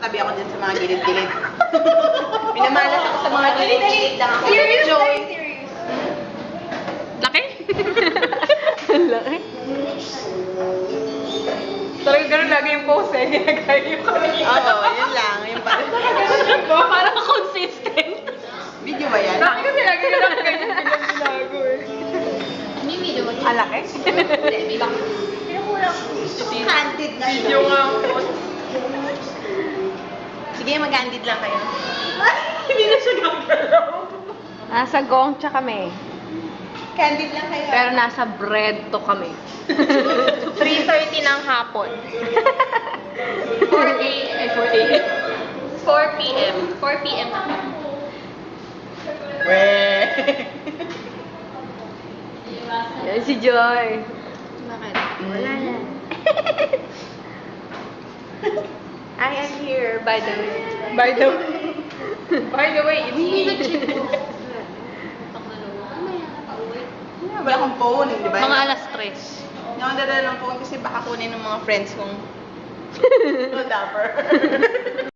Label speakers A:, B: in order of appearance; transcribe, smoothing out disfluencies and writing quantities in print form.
A: nakatabi ako dyan sa mga gilid-gilid. Pinamalas ako sa mga gilid-gilid lang ako.
B: Serious,
A: Joy.
B: serious.
C: Laki? Laki? Talagang ganun lagi yung pose eh. Ginagaya yung kanina.
A: Oo, yun lang. Yung parang...
C: Parang consistent.
A: Video ba yan?
C: Laki kasi lagi ganun ganyan binago eh.
B: Ano yung video mo?
A: Malaki?
B: Hindi, bilang. Pinakulang.
A: Candid na siya.
C: Video nga po.
A: Sige, mag-candid lang kayo.
C: Hindi na siya gagalaw.
D: Nasa gongcha kami.
A: Candid lang kayo.
D: Pero nasa bread to kami.
C: 3:30 ng hapon. 4 p.m. 4 p.m. na kami.
A: Weh.
D: Yan si Joy.
B: Bakit?
D: Wala na. I am here, by the way.
C: By the way, it's
B: Hindi na
C: me.
B: check ko. Pak na naman. Mamaya ka pa uwi.
A: Wala akong phone, di ba?
C: Mga alas 3.
A: Hindi ako dadala ng phone kasi baka kunin ng mga friends kong... So, dapper.